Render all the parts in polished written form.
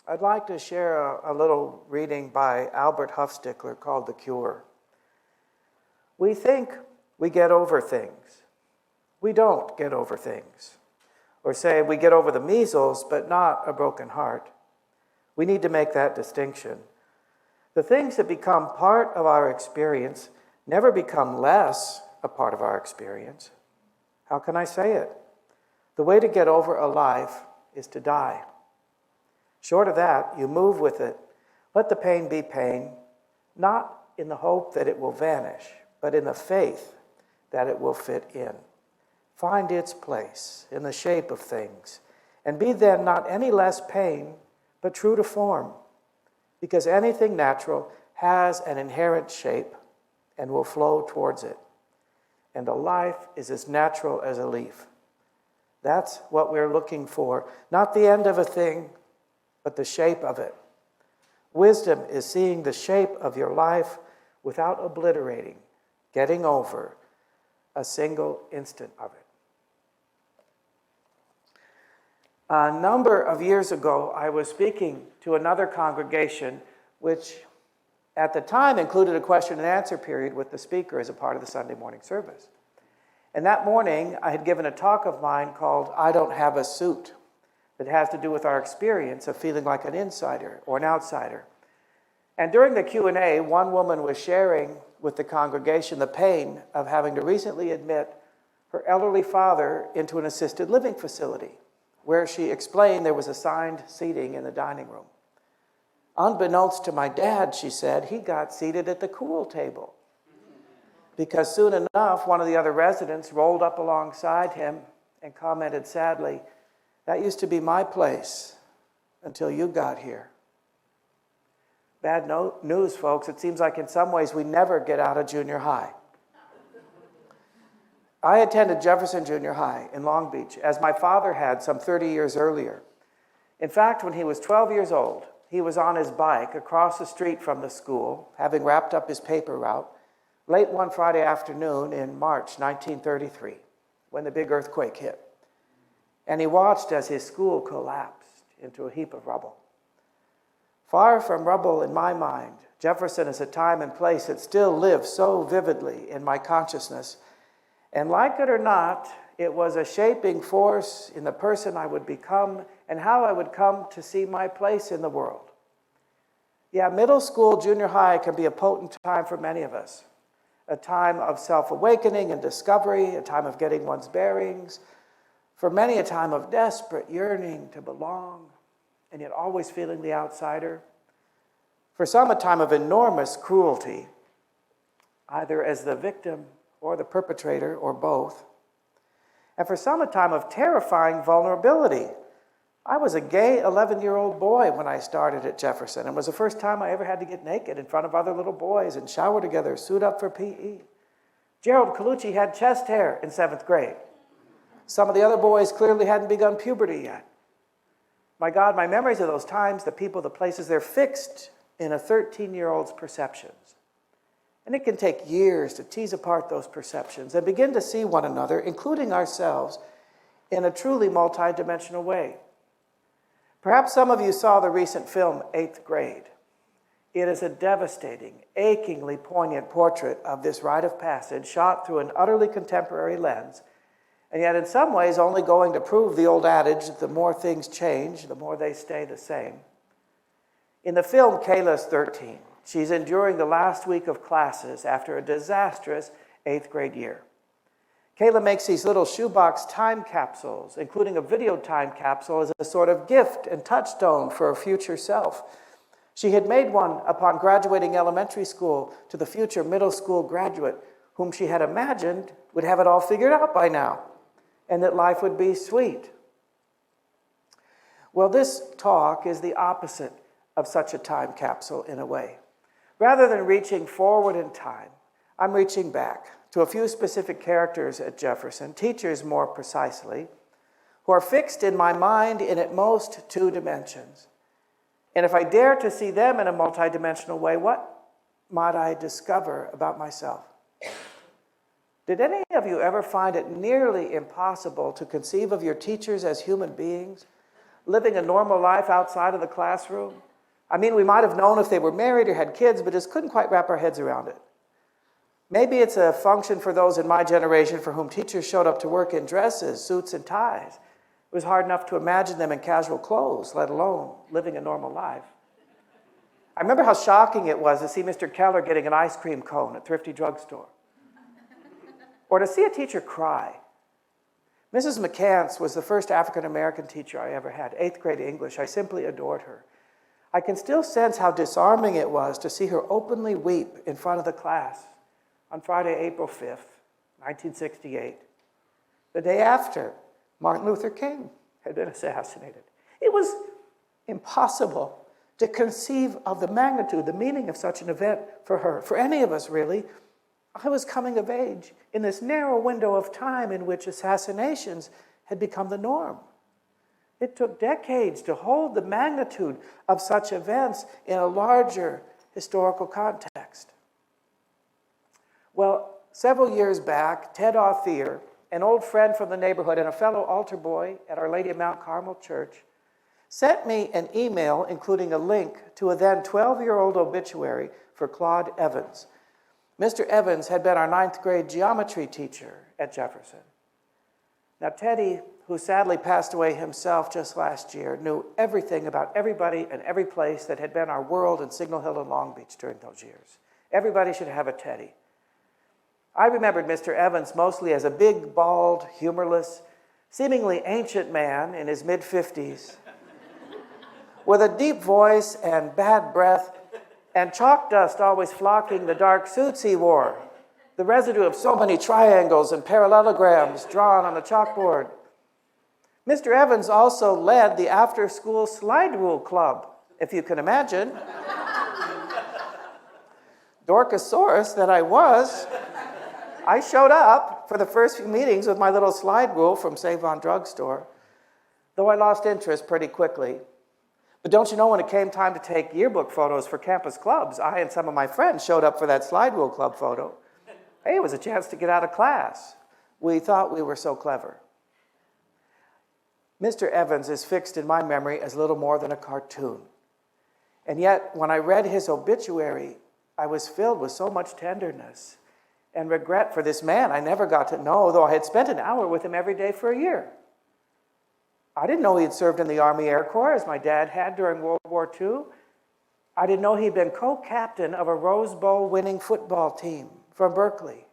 I'd like to share a little reading by Albert Hufstekler called The Cure. We think we get over things. We don't get over things. Or say we get over the measles, but not a broken heart. We need to make that distinction. The things that become part of our experience never become less a part of our experience. How can I say it? The way to get over a life is to die. Short of that, you move with it. Let the pain be pain, not in the hope that it will vanish, but in the faith that it will fit in. Find its place in the shape of things, and be then not any less pain, but true to form, because anything natural has an inherent shape and will flow towards it. And a life is as natural as a leaf. That's what we're looking for, not the end of a thing, but the shape of it. Wisdom is seeing the shape of your life without obliterating, getting over a single instant of it. A number of years ago, I was speaking to another congregation, which at the time included a question and answer period with the speaker as a part of the Sunday morning service. And that morning, I had given a talk of mine called I Don't Have a Suit, that has to do with our experience of feeling like an insider or an outsider. And during the Q&A, one woman was sharing with the congregation the pain of having to recently admit her elderly father into an assisted living facility, where she explained there was assigned seating in the dining room. Unbeknownst to my dad, she said, he got seated at the cool table. Because soon enough, one of the other residents rolled up alongside him and commented sadly, "That used to be my place until you got here." Bad news, folks. It seems like in some ways we never get out of junior high. I attended Jefferson Junior High in Long Beach, as my father had some 30 years earlier. In fact, when he was 12 years old, he was on his bike across the street from the school, having wrapped up his paper route, late one Friday afternoon in March 1933, when the big earthquake hit. And he watched as his school collapsed into a heap of rubble. Far from rubble in my mind, Jefferson is a time and place that still lives so vividly in my consciousness. And like it or not, it was a shaping force in the person I would become and how I would come to see my place in the world. Yeah, middle school, junior high can be a potent time for many of us. A time of self-awakening and discovery, a time of getting one's bearings. For many, a time of desperate yearning to belong, and yet always feeling the outsider. For some, a time of enormous cruelty, either as the victim or the perpetrator, or both. And for some, a time of terrifying vulnerability. I was a gay 11-year-old boy when I started at Jefferson, and it was the first time I ever had to get naked in front of other little boys and shower together, suit up for PE. Gerald Colucci had chest hair in 7th grade. Some of the other boys clearly hadn't begun puberty yet. My God, my memories of those times, the people, the places, they're fixed in a 13-year-old's perceptions. And it can take years to tease apart those perceptions and begin to see one another, including ourselves, in a truly multidimensional way. Perhaps some of you saw the recent film, 8th Grade. It is a devastating, achingly poignant portrait of this rite of passage shot through an utterly contemporary lens, and yet in some ways only going to prove the old adage that the more things change, the more they stay the same. In the film, Kayla's 13. She's enduring the last week of classes after a disastrous 8th grade year. Kayla makes these little shoebox time capsules, including a video time capsule, as a sort of gift and touchstone for her future self. She had made one upon graduating elementary school to the future middle school graduate, whom she had imagined would have it all figured out by now, and that life would be sweet. Well, this talk is the opposite of such a time capsule in a way. Rather than reaching forward in time, I'm reaching back to a few specific characters at Jefferson, teachers more precisely, who are fixed in my mind in at most 2 dimensions. And if I dare to see them in a multidimensional way, what might I discover about myself? Did any of you ever find it nearly impossible to conceive of your teachers as human beings, living a normal life outside of the classroom? I mean, we might have known if they were married or had kids, but just couldn't quite wrap our heads around it. Maybe it's a function for those in my generation for whom teachers showed up to work in dresses, suits, and ties. It was hard enough to imagine them in casual clothes, let alone living a normal life. I remember how shocking it was to see Mr. Keller getting an ice cream cone at Thrifty Drugstore, or to see a teacher cry. Mrs. McCants was the first African-American teacher I ever had, 8th grade English. I simply adored her. I can still sense how disarming it was to see her openly weep in front of the class on Friday, April 5th, 1968, the day after Martin Luther King had been assassinated. It was impossible to conceive of the magnitude, the meaning of such an event for her, for any of us really. I was coming of age in this narrow window of time in which assassinations had become the norm. It took decades to hold the magnitude of such events in a larger historical context. Well, several years back, Ted Authier, an old friend from the neighborhood and a fellow altar boy at Our Lady of Mount Carmel Church, sent me an email including a link to a then 12-year-old obituary for Claude Evans. Mr. Evans had been our 9th grade geometry teacher at Jefferson. Now, Teddy, who sadly passed away himself just last year, knew everything about everybody and every place that had been our world in Signal Hill and Long Beach during those years. Everybody should have a Teddy. I remembered Mr. Evans mostly as a big, bald, humorless, seemingly ancient man in his mid-50s, with a deep voice and bad breath, and chalk dust always flocking the dark suits he wore, the residue of so many triangles and parallelograms drawn on the chalkboard. Mr. Evans also led the after-school slide rule club, if you can imagine. Dorkosaurus that I was, I showed up for the first few meetings with my little slide rule from Save-On Drugstore, though I lost interest pretty quickly. But don't you know, when it came time to take yearbook photos for campus clubs, I and some of my friends showed up for that slide rule club photo. Hey, it was a chance to get out of class. We thought we were so clever. Mr. Evans is fixed in my memory as little more than a cartoon. And yet, when I read his obituary, I was filled with so much tenderness and regret for this man I never got to know, though I had spent an hour with him every day for a year. I didn't know he had served in the Army Air Corps, as my dad had during World War II. I didn't know he'd been co-captain of a Rose Bowl winning football team from Berkeley.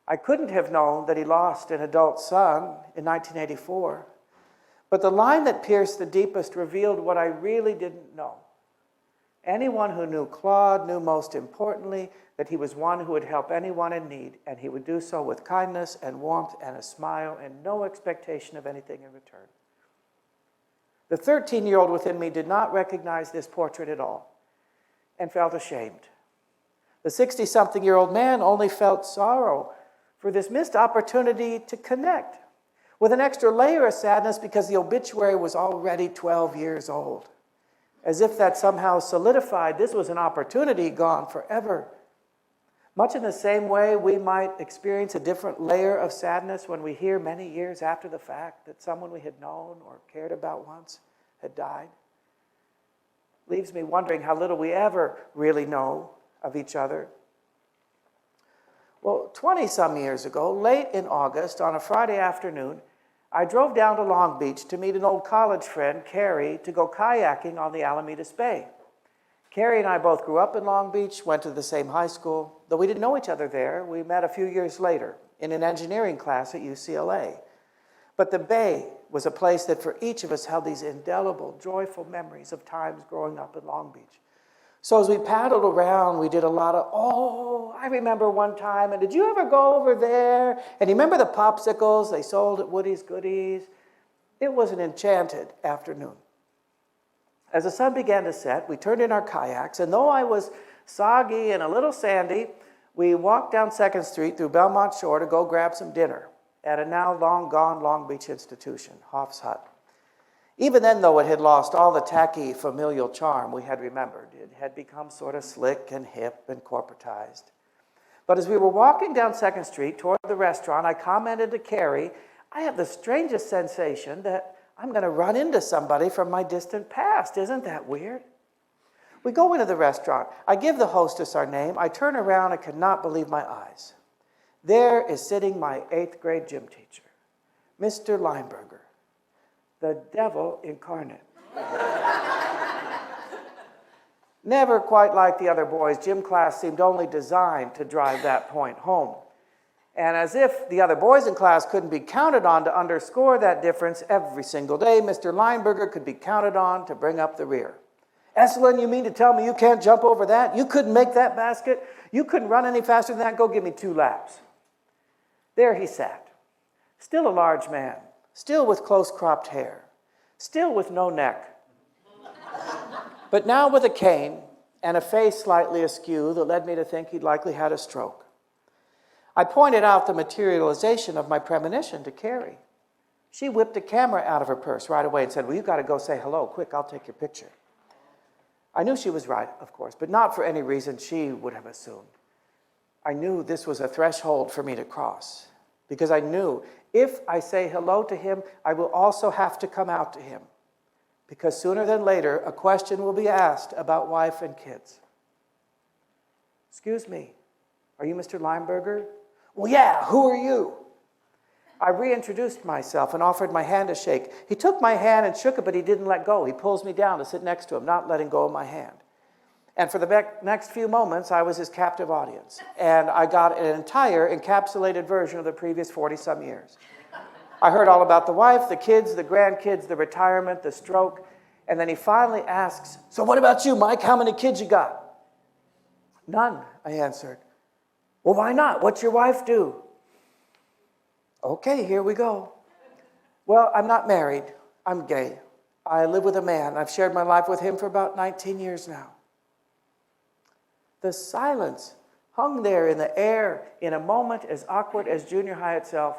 I couldn't have known that he lost an adult son in 1984. But the line that pierced the deepest revealed what I really didn't know. Anyone who knew Claude knew, most importantly, that he was one who would help anyone in need, and he would do so with kindness and warmth and a smile and no expectation of anything in return. The 13-year-old within me did not recognize this portrait at all and felt ashamed. The 60-something-year-old man only felt sorrow for this missed opportunity to connect, with an extra layer of sadness because the obituary was already 12 years old, as if that somehow solidified this was an opportunity gone forever. Much in the same way, we might experience a different layer of sadness when we hear many years after the fact that someone we had known or cared about once had died. Leaves me wondering how little we ever really know of each other. Well, 20-some years ago, late in August, on a Friday afternoon, I drove down to Long Beach to meet an old college friend, Carrie, to go kayaking on the Alamitos Bay. Carrie and I both grew up in Long Beach, went to the same high school. Though we didn't know each other there, we met a few years later in an engineering class at UCLA. But the Bay was a place that for each of us held these indelible, joyful memories of times growing up in Long Beach. So as we paddled around, we did a lot of, oh, I remember one time, and did you ever go over there? And you remember the popsicles they sold at Woody's Goodies? It was an enchanted afternoon. As the sun began to set, we turned in our kayaks, and though I was soggy and a little sandy, we walked down 2nd Street through Belmont Shore to go grab some dinner at a now long-gone Long Beach institution, Hoff's Hut. Even then, though it had lost all the tacky familial charm we had remembered, it had become sort of slick and hip and corporatized. But as we were walking down 2nd Street toward the restaurant, I commented to Carrie, I have the strangest sensation that I'm going to run into somebody from my distant past. Isn't that weird? We go into the restaurant. I give the hostess our name. I turn around and cannot believe my eyes. There is sitting my 8th grade gym teacher, Mr. Lineberger, the devil incarnate. Never quite like the other boys, gym class seemed only designed to drive that point home. And as if the other boys in class couldn't be counted on to underscore that difference, every single day, Mr. Lineberger could be counted on to bring up the rear. Eselun, you mean to tell me you can't jump over that? You couldn't make that basket? You couldn't run any faster than that? Go give me 2 laps. There he sat, still a large man, still with close-cropped hair, still with no neck, but now with a cane and a face slightly askew that led me to think he'd likely had a stroke. I pointed out the materialization of my premonition to Carrie. She whipped a camera out of her purse right away and said, well, you've got to go say hello. Quick, I'll take your picture. I knew she was right, of course, but not for any reason she would have assumed. I knew this was a threshold for me to cross, because I knew if I say hello to him, I will also have to come out to him, because sooner than later, a question will be asked about wife and kids. Excuse me, are you Mr. Lineberger? Well, yeah, who are you? I reintroduced myself and offered my hand to shake. He took my hand and shook it, but he didn't let go. He pulls me down to sit next to him, not letting go of my hand. And for the next few moments, I was his captive audience. And I got an entire encapsulated version of the previous 40-some years. I heard all about the wife, the kids, the grandkids, the retirement, the stroke. And then he finally asks, so what about you, Mike? How many kids you got? None, I answered. Well, why not? What's your wife do? Okay, here we go. Well, I'm not married. I'm gay. I live with a man. I've shared my life with him for about 19 years now. The silence hung there in the air in a moment as awkward as junior high itself,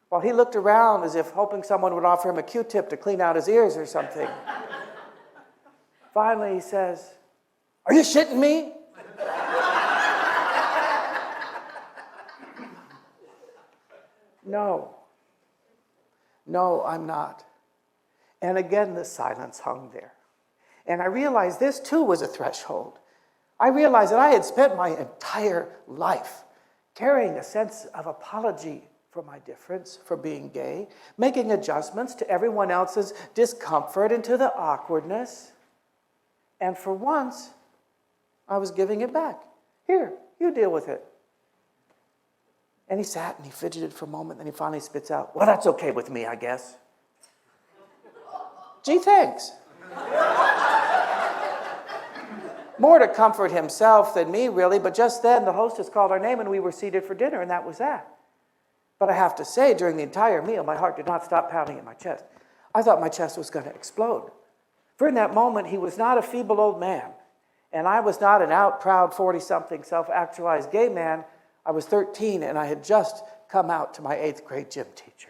while he looked around as if hoping someone would offer him a Q-tip to clean out his ears or something. Finally, he says, are you shitting me? No, I'm not. And again, the silence hung there. And I realized this too was a threshold. I realized that I had spent my entire life carrying a sense of apology for my difference, for being gay, making adjustments to everyone else's discomfort and to the awkwardness. And for once, I was giving it back. Here, you deal with it. And he sat and he fidgeted for a moment, then he finally spits out, well, that's okay with me, I guess. Gee, thanks. More to comfort himself than me, really, but just then the hostess called our name and we were seated for dinner, and that was that. But I have to say, during the entire meal, my heart did not stop pounding in my chest. I thought my chest was going to explode. For in that moment, he was not a feeble old man, and I was not an out, proud, 40-something, self-actualized gay man. I was 13, and I had just come out to my 8th grade gym teacher.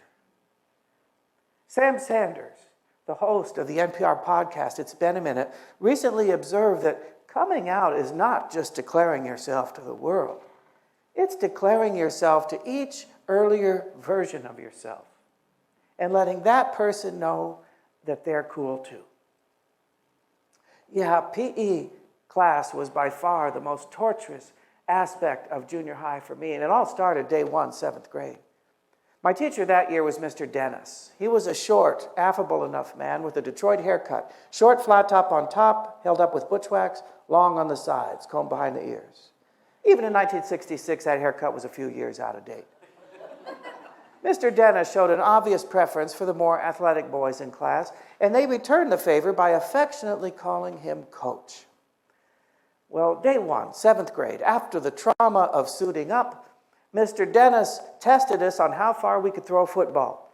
Sam Sanders, the host of the NPR podcast, It's Been a Minute, recently observed that coming out is not just declaring yourself to the world. It's declaring yourself to each earlier version of yourself and letting that person know that they're cool too. Yeah, PE class was by far the most torturous aspect of junior high for me, and it all started day 1, 7th grade. My teacher that year was Mr. Dennis. He was a short, affable enough man with a Detroit haircut, short flat top on top, held up with butch wax, long on the sides, combed behind the ears. Even in 1966, that haircut was a few years out of date. Mr. Dennis showed an obvious preference for the more athletic boys in class, and they returned the favor by affectionately calling him Coach. Well, day 1, 7th grade, after the trauma of suiting up, Mr. Dennis tested us on how far we could throw a football,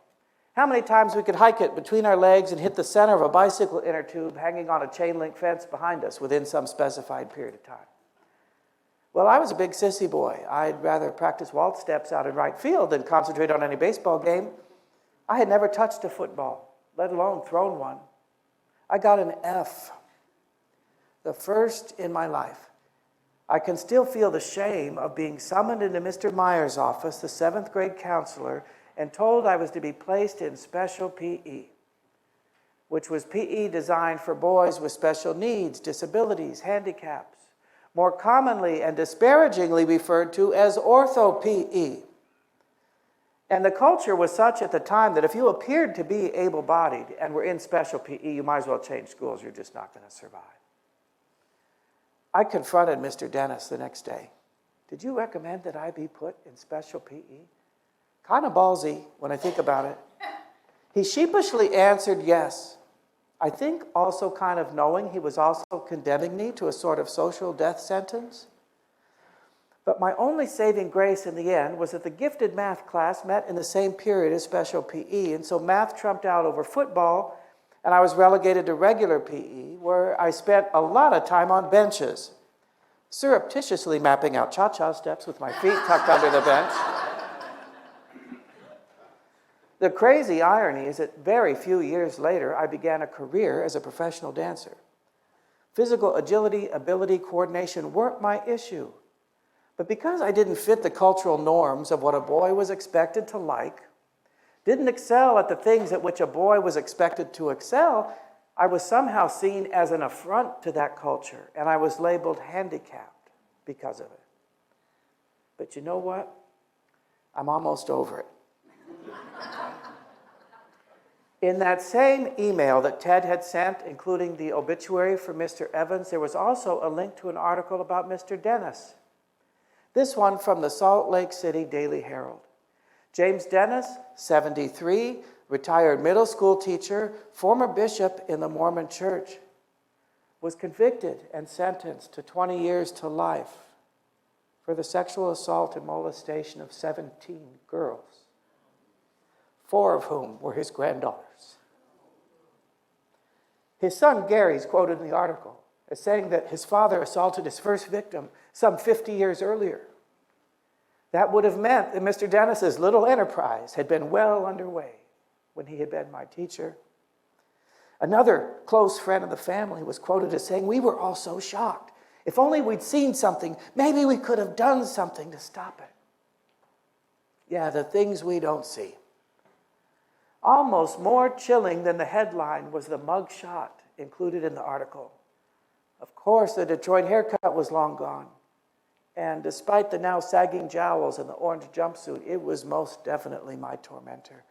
how many times we could hike it between our legs and hit the center of a bicycle inner tube hanging on a chain link fence behind us within some specified period of time. Well, I was a big sissy boy. I'd rather practice waltz steps out in right field than concentrate on any baseball game. I had never touched a football, let alone thrown one. I got an F, the first in my life. I can still feel the shame of being summoned into Mr. Meyer's office, the 7th grade counselor, and told I was to be placed in special PE. which was PE designed for boys with special needs, disabilities, handicaps, more commonly and disparagingly referred to as ortho PE. And the culture was such at the time that if you appeared to be able-bodied and were in special PE, you might as well change schools. You're just not going to survive. I confronted Mr. Dennis the next day. Did you recommend that I be put in special PE? Kind of ballsy when I think about it. He sheepishly answered yes. I think also kind of knowing he was also condemning me to a sort of social death sentence. But my only saving grace in the end was that the gifted math class met in the same period as special PE, and so math trumped out over football, and I was relegated to regular PE, where I spent a lot of time on benches, surreptitiously mapping out cha-cha steps with my feet tucked under the bench. The crazy irony is that very few years later, I began a career as a professional dancer. Physical agility, ability, coordination weren't my issue. But because I didn't fit the cultural norms of what a boy was expected to like, didn't excel at the things at which a boy was expected to excel, I was somehow seen as an affront to that culture, and I was labeled handicapped because of it. But you know what? I'm almost over it. In that same email that Ted had sent, including the obituary for Mr. Evans, there was also a link to an article about Mr. Dennis. This one from the Salt Lake City Daily Herald. James Dennis, 73, retired middle school teacher, former bishop in the Mormon Church, was convicted and sentenced to 20 years to life for the sexual assault and molestation of 17 girls, 4 of whom were his granddaughters. His son Gary is quoted in the article as saying that his father assaulted his first victim some 50 years earlier. That would have meant that Mr. Dennis's little enterprise had been well underway when he had been my teacher. Another close friend of the family was quoted as saying, "We were all so shocked. If only we'd seen something, maybe we could have done something to stop it." Yeah, the things we don't see. Almost more chilling than the headline was the mugshot included in the article. Of course, the Detroit haircut was long gone. And despite the now sagging jowls and the orange jumpsuit, it was most definitely my tormentor.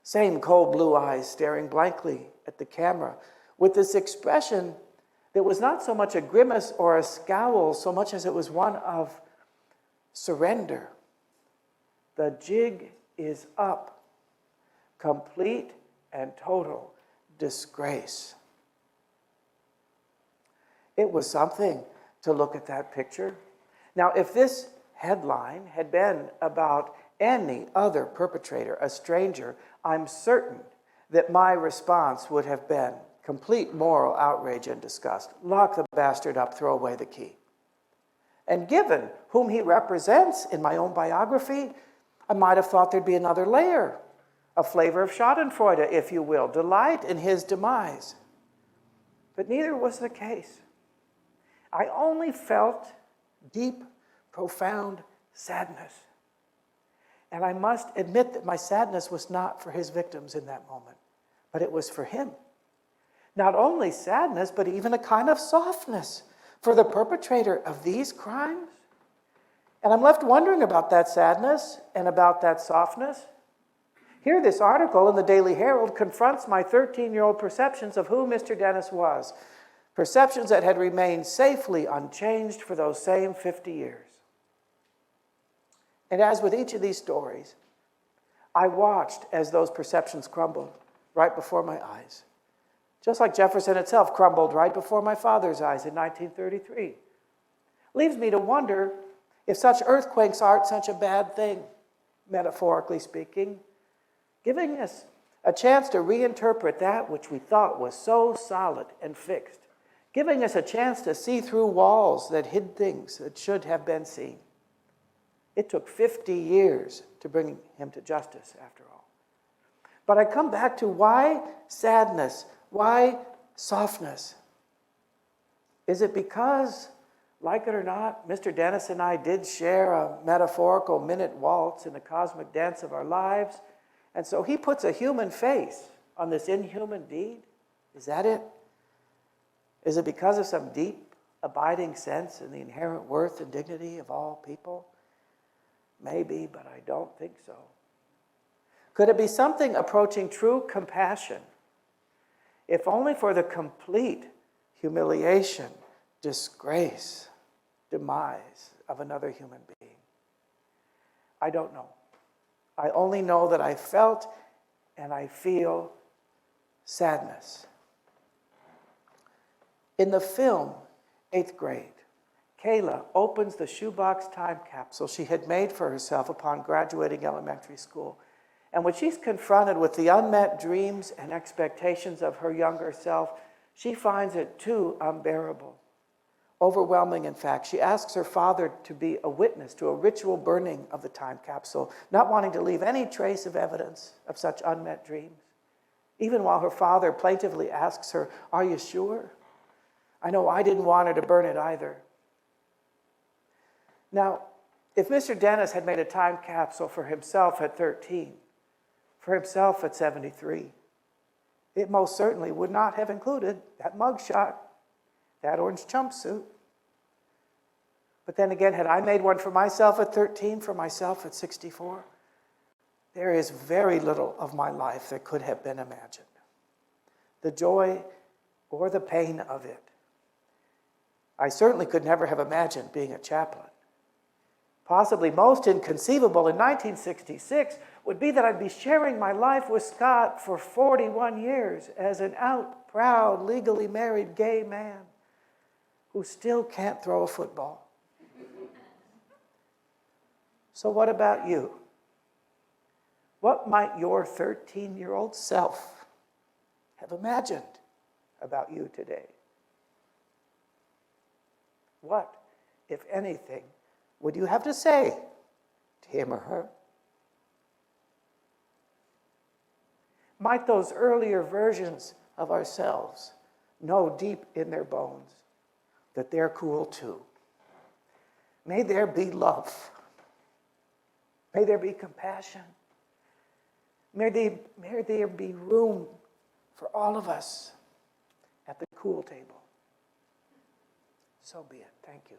Same cold blue eyes staring blankly at the camera with this expression that was not so much a grimace or a scowl so much as it was one of surrender. The jig is up. Complete and total disgrace. It was something to look at that picture. Now, if this headline had been about any other perpetrator, a stranger, I'm certain that my response would have been complete moral outrage and disgust. Lock the bastard up, throw away the key. And given whom he represents in my own biography, I might have thought there'd be another layer, a flavor of schadenfreude, if you will, delight in his demise. But neither was the case. I only felt deep, profound sadness. And I must admit that my sadness was not for his victims in that moment, but it was for him. Not only sadness, but even a kind of softness for the perpetrator of these crimes. And I'm left wondering about that sadness and about that softness. Here, this article in the Daily Herald confronts my 13-year-old perceptions of who Mr. Dennis was, perceptions that had remained safely unchanged for those same 50 years. And as with each of these stories, I watched as those perceptions crumbled right before my eyes, just like Jefferson itself crumbled right before my father's eyes in 1933. Leaves me to wonder if such earthquakes aren't such a bad thing, metaphorically speaking, giving us a chance to reinterpret that which we thought was so solid and fixed, giving us a chance to see through walls that hid things that should have been seen. It took 50 years to bring him to justice, after all. But I come back to why sadness? Why softness? Is it because, like it or not, Mr. Dennis and I did share a metaphorical minute waltz in the cosmic dance of our lives? And so he puts a human face on this inhuman deed? Is that it? Is it because of some deep, abiding sense in the inherent worth and dignity of all people? Maybe, but I don't think so. Could it be something approaching true compassion, if only for the complete humiliation, disgrace, demise of another human being? I don't know. I only know that I felt and I feel sadness. In the film, 8th grade, Kayla opens the shoebox time capsule she had made for herself upon graduating elementary school. And when she's confronted with the unmet dreams and expectations of her younger self, she finds it too unbearable. Overwhelming, in fact. She asks her father to be a witness to a ritual burning of the time capsule, not wanting to leave any trace of evidence of such unmet dreams. Even while her father plaintively asks her, "Are you sure? I know I didn't want her to burn it either." Now, if Mr. Dennis had made a time capsule for himself at 13, for himself at 73, it most certainly would not have included that mugshot, that orange jumpsuit. But then again, had I made one for myself at 13, for myself at 64, there is very little of my life that could have been imagined. The joy or the pain of it. I certainly could never have imagined being a chaplain. Possibly most inconceivable in 1966 would be that I'd be sharing my life with Scott for 41 years as an out, proud, legally married gay man who still can't throw a football. So what about you? What might your 13-year-old self have imagined about you today? What, if anything, would you have to say to him or her? Might those earlier versions of ourselves know deep in their bones that they're cool too? May there be love. May there be compassion. May there be room for all of us at the cool table. So be it. Thank you.